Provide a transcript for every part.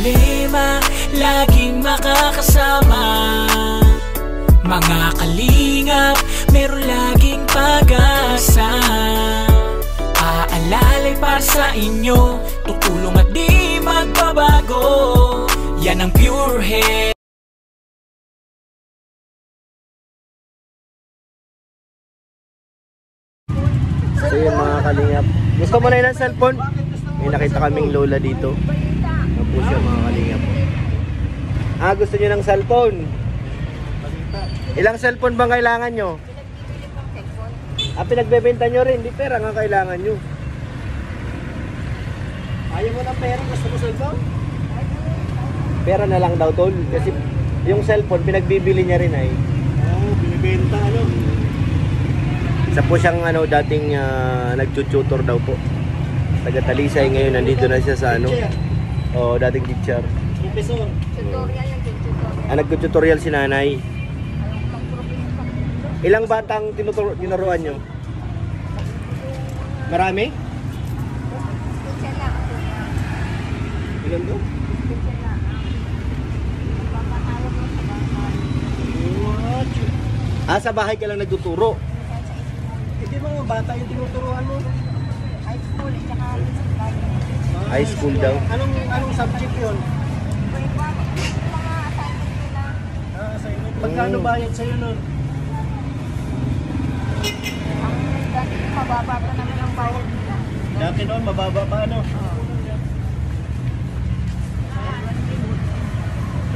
problema, laging makakasama. Mga kalingap, meron laging pag-asa. Aalalay para sa inyo, tutulong at di magbabago. Yan ang Pure Health. So yun mga kalingap, gusto mo na yun ang cellphone? May nakita kaming lola dito. Ano po siya mga kalingap? Gusto nyo ng cellphone? Ilang cellphone bang kailangan nyo? Pinagbebenta nyo rin, di pera nga kailangan nyo. Ayaw mo ng pera, gusto mo cellphone? Pera na lang daw tol, kasi yung cellphone pinagbibili niya rin ay. Binibenta ano? Isa po siyang dating nagtututor daw po. Taga Talisay, ngayon nandito na siya sa dating teacher. Professor. Tutorial yung tutorial. Nagtututorial si nanay. Ilang batang tinuruan nyo? Marami? Ilan daw? Sa bahay ka lang nagtuturo? Hindi mga bata yung tinuturuan mo? High school, tsaka high school daw? Anong subject yun? Mga assignment nila. Assignment. Magkano bayad sa'yo nun? Ang dati mababa pa naman ang bayad nila. Dati noon mababa pa ano?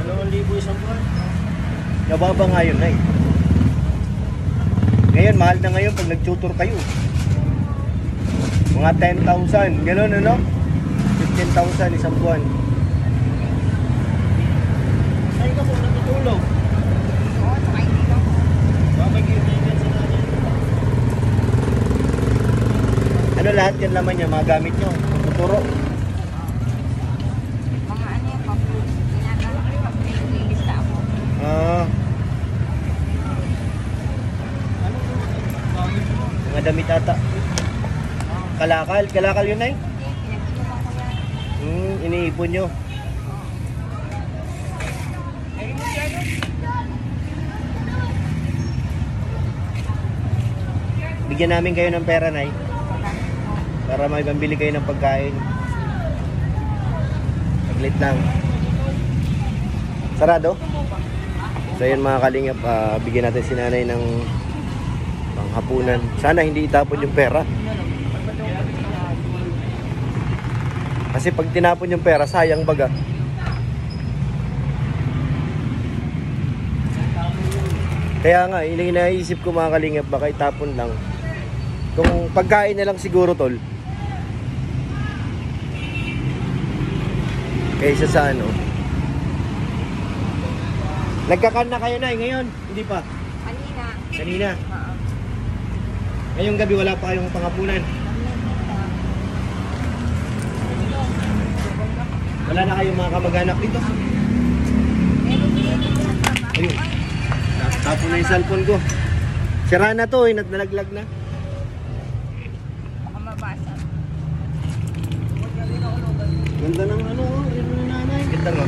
2,000 isang buwan. Nababa nga yun ay. Ngayon mahal na ngayon pag nag-tutor kayo. Mga 10,000, gano'n ano? 15,000 isang buwan. Saan ka po natutulog? Oo, sa kaibigan ko. May kaibigan sa natin. Ano lahat yan laman niya? Mga gamit nyo? Tuturo? Mga ano yung pag-proof. Nililista ako. Mga damit ata. Kalakal? Kalakal yun ay? Hindi, pinag-inuman ko yan. Iniipon nyo. Bigyan namin kayo ng pera, Nay. Para may pambili kayo ng pagkain. Saglit lang. Sarado? So yun mga kalingap, bigyan natin si nanay ng panghapunan. Sana hindi itapon yung pera. Kasi pag tinapon yung pera, sayang baga. Kaya nga, inaisip ko mga kalingap, baka itapon lang. Kung pagkain na lang siguro tol. Kaysa sa ano. Nagkakan na kayo na ngayon? Hindi pa? Kanina. Kanina? Ngayong gabi wala pa kayong panghapunan? Wala na kayong mga kamag-anak dito? Ayun. Tapon na yung cellphone ko. Sira na to, nalaglag na. Baka mabasa. Ganda ng ano, yun na nanay. Ganda nga.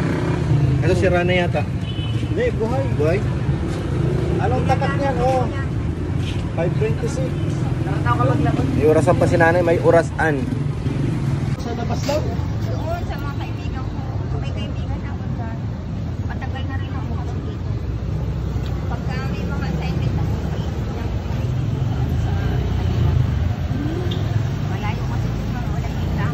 Ito sira na yata. Hindi, buhay. Buhay? Anong tapat niyan? 5:26. Nakatawa ka maglabot. May orasan pa si nanay, may orasan. Sa labas daw? Doon sa mga kaibigan ko. May kaibigan ako dyan. Matagal na rin ako kasi dito. Pagka may mga assignment ako, sa kanila. Malayo kasi sila. Wala kita.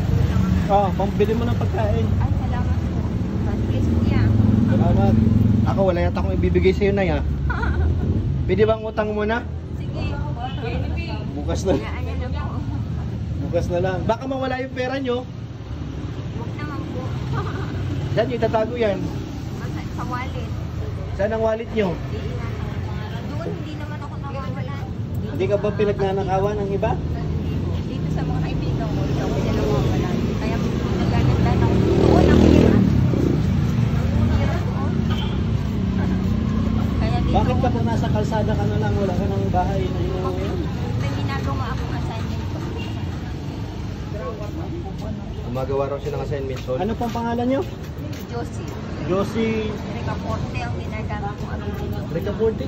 Pambili mo ng pagkain. Ay, salamat po. God bless niya. Salamat. Ako, wala yata akong ibibigay sa'yo na ya. Pwede bang utang mo na? Sige. Bukas na. Ayan na po. Bukas na lang. Baka mawala yung pera nyo. Huwag naman po. Diyan, itatago yan. Sa wallet. Saan ang wallet nyo? Doon, hindi naman ako nawawalan. Hindi ka ba pinagnanakawan ng iba? Dito sa mga kaibigan ko, ikaw hindi na nawawalan. Kaya nagaganda na ako. Doon ang hirap. Ang hirap doon. Kaya dito Bakit ka kung nasa kalsada ka na lang, wala ka ng bahay na yun? may ginagawa akong assignment ko. Gumagawa raw siya ng assignment. So, ano pong pangalan nyo? Josie. Josie Ricaporte ang ginagamit ko. Ricaporte.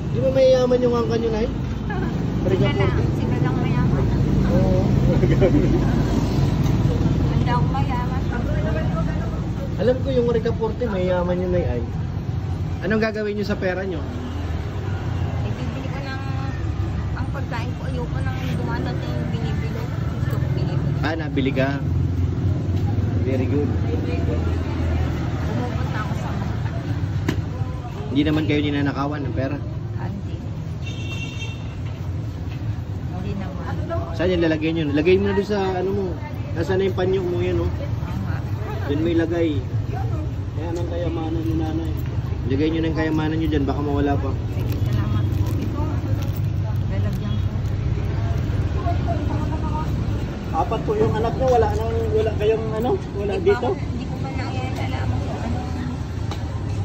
Di ba may yaman yung angkan nyo, Nay? Ricaporte. Sila lang mayaman. Oo. Hindi ako mayaman. Alam ko yung Ricaporte, may yaman yun, Nay. Ay. Anong gagawin nyo sa pera nyo? Ibibili ko ng ang pagkain ko. Ayoko nang dumadating yung binibili. Gusto ko binibili. Ah, nabili ka. Very good. Pumupunta ako sa mga. Hindi naman kayo ninanakawan ng pera. Hindi. Hindi naman. Saan yung lalagay nyo? Lagay mo na doon sa ano mo. Nasaan na yung panyo mo yan, oh. Doon may lagay. Kaya anong kayamanan ni nanay? Lagay nyo ng kayamanan nyo dyan, baka mawala pa. Sige, salamat po. Ito, lalagyan ko. Apat po yung anak nyo, wala kayong ano? Wala Hindi dito? Hindi ko pa naialaman kung ano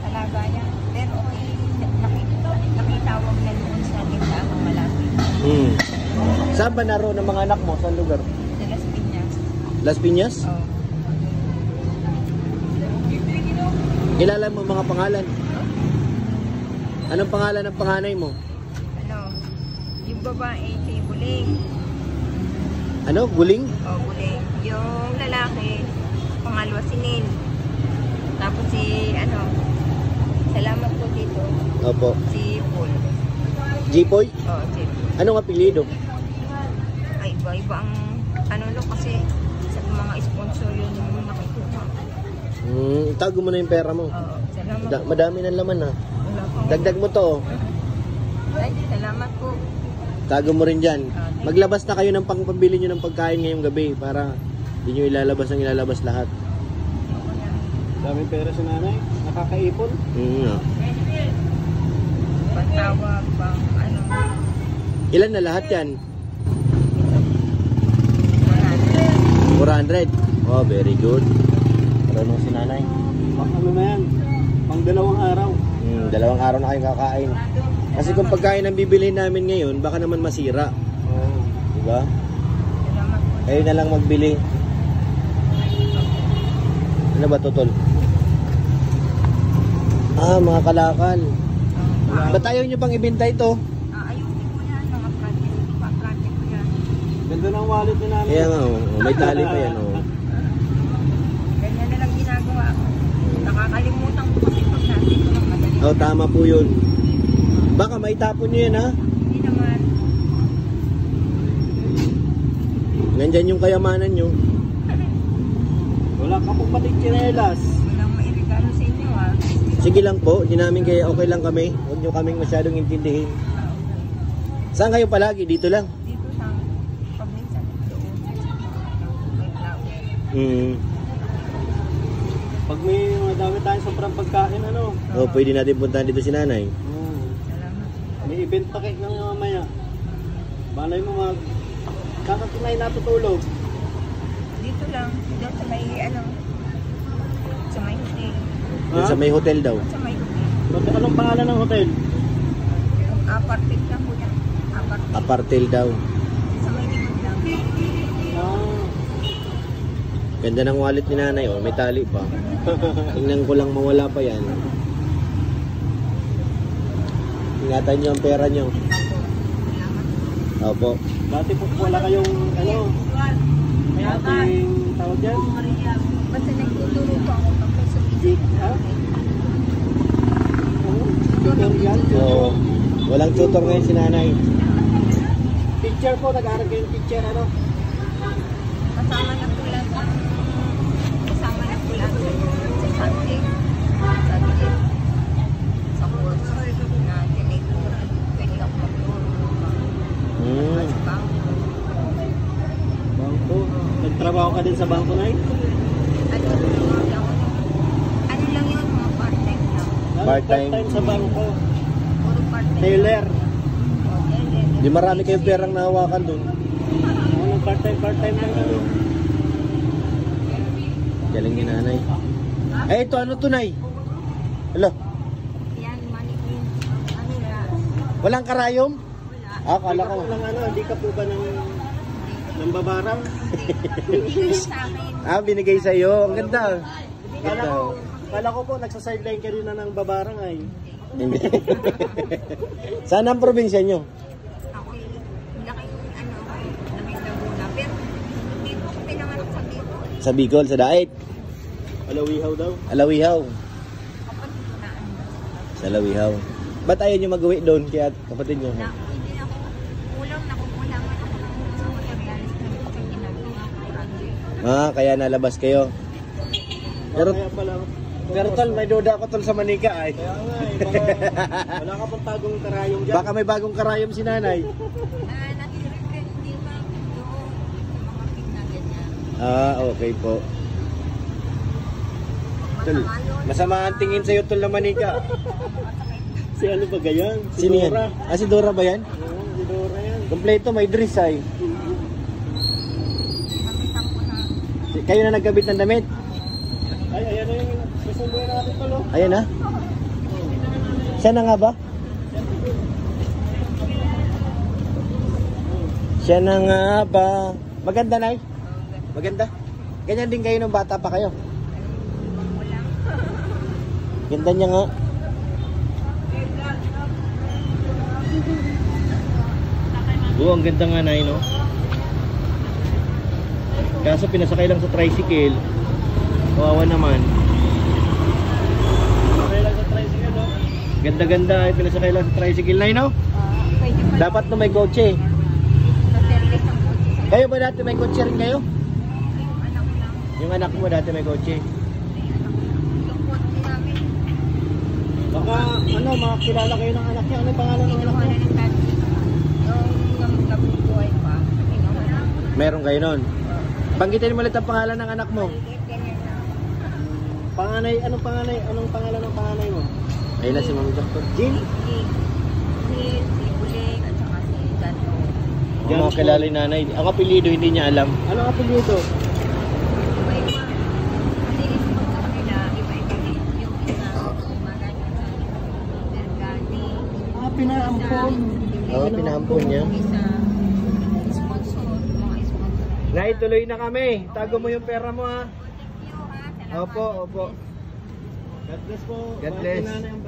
kalagayan. Pero nakitawag na doon sa tindahan malapit. Saan ba naroon ang mga anak mo? Saan lugar? Sa Las Piñas. Las Piñas? Oo. Kilala mo mga pangalan? Anong pangalan ng panganay mo? Ano, yung babae kay Buling. Ano? Guling? Buling. Yung lalaki, pangalawa si Nin. Tapos si, salamat po dito, Opo. si Paul. Jipoy? Oo, si Paul. Anong apelyido? Ay, iba-iba ang, kasi sa mga sponsor yun yung nakikuha. Tago mo na yung pera mo. Oo, salamat po. Madami ng laman, ha? Wala pang- Dagdag mo to. Ay, salamat po. Tago mo rin dyan. Maglabas na kayo ng pangpabili nyo ng pagkain ngayong gabi para hindi nyo ilalabas ang ilalabas lahat. Daming pera sa nanay. Nakakaipon. Pantawag, pang Ilan na lahat yan? 100. 400. Oh, very good. Marunong si nanay. Ano na yan? Pang dalawang araw. Dalawang araw na kayo kakain. Kasi kung pagkain ang bibilihin namin ngayon, baka naman masira. Diba? Salamat po. Kayo na lang magbili. Ano ba, Totol? Mga kalakal. Ba't ayaw nyo pang ibenta ito? Ayusin ko yan, mga project ko yan. Ganda ng wallet ni nanay. Kaya nga, may tali pa yan. Ganyan na lang ginagawa ko. Nakakalimutan ko kasi pag natin ko ng madali. Tama po yun. Baka maitapon nyo yan, ha? Hindi naman. Nandyan yung kayamanan nyo. Wala ka pong pating chinelas. Walang mairigalo sa inyo, ha? Sige lang po, hindi namin kaya okay lang kami. Huwag nyo kaming masyadong intindihin. Saan kayo palagi? Dito lang? Dito sa pagminsan doon. May flower. Pag may madami tayong sobrang pagkain, pwede natin puntahan dito si nanay. Salamat. May event pa kayo ng mamaya. Balay mo kakatunay natutulog. Dito lang. Doon sa may, sa may hotel. Sa may hotel daw. Sa may hotel. Anong pangalan ng hotel? Apartment lang po yan. Apartment. Apartel daw. Sa may likod lang. Ganda ng wallet ni nanay, may tali pa. Tingnan ko lang mawala pa yan. Ingatan nyo ang pera nyo. Opo. Dati po wala kayong dating tawag dyan? Basta nagtuturo po ako tapos sa isip. Tutorial? Oo. Walang tutor ngayon si nanay. Teacher po, nag-aaral kayong teacher, Kasama na po lang sa Sunday. Sa course na tinituro. Pwede ako magturo. Sa bangko. Bangko? Nagtrabaho ka din sa bangko, Nay? Ano lang yun, mga part-time lang. Part-time sa bangko. Puro part-time. Taylor. Taylor. Di marami kayong perang nahawakan doon. Part-time lang. Galing ni nanay. Ito ano to, Nay? Hello? Yan, mannequin. Ano yan? Walang karayom? Wala. Akala ko. Hindi ka po ba ng Ng babarang. Binigay sa akin. Ah, binigay sa'yo. Ang ganda. Kala ko po, nagsa-sideline ka rin na ng babarang ay. Hindi. Saan ang probinsya nyo? Ako laking Laguna. Pero hindi po ako pinanganak sa Bicol. Sa Bicol, sa Daet. Alawihaw daw. Alawihaw. Kapatid ko na Sa Alawihaw. Ba't ayaw nyo mag-uwi doon kaya kapatid nyo? hindi ako nakukulangan ako ng materialis na ginagawa ko project. Ah, kaya nalabas kayo. Pero, Kaya pala. pero tol, may duda ako tol sa Manika ay. Kaya nga eh, wala ka pang tagong karayong dyan. Baka may bagong karayom si nanay. Natirin hindi ba doon sa mga pig na ganyan. Ah, okay po. Tol, masama ang tingin sa'yo tol na Manika. Si ano ba gayan? Si Sino yan? Dora. Ah, si Dora ba yan? Oo, si Dora yan. Kompleto, may dress ay. Nakitan ko na Kayo na nagkabit ng damit? Ay, ayan na yung susunduin natin tol. Oh. Ayan na. Siya na nga ba? Siya na nga ba? Maganda na Maganda? Ganyan din kayo nung bata pa kayo. walang Ganda niya nga. Oo, ang ganda nga na no? Kaso pinasakay lang sa tricycle. Kawawa naman. Okay lang sa tricycle, no? Ganda-ganda ay pinasakay lang sa tricycle na no? pwede ba Dapat na may kotse. sa service ng kotse sa Kayo ba dati may kotse rin kayo? anak lang. Yung anak mo dati may kotse. Yung kotse namin, Baka, ano, makakilala kayo ng anak niya. Ano yung pangalan ng anak kinuha niya? na ng dati. Yung gabing buhay pa, kinuha na. Meron kayo nun. Banggitin mo ulit ang pangalan ng anak mo. Ganyan na. Panganay, anong panganay? Anong pangalan ng panganay mo? Ayun na si Mami Doctor. Jean? Si Buling at saka si Dato. Ang mga kilala ni nanay. Ang apelido hindi niya alam. Ano ang apelyido? Iba-iba. Kasi isipag sa kanila, iba-iba din. Yung isa, maganda sa Dergani. Ah, pinaampon. Oo, pinaampon niya. Yung isa, sponsor, mga sponsor. Nay, tuloy na kami. Tago mo yung pera mo ha. Thank you ha. Salamat. Opo, opo. God bless po. God Bye, bless. Nanay, ang bait.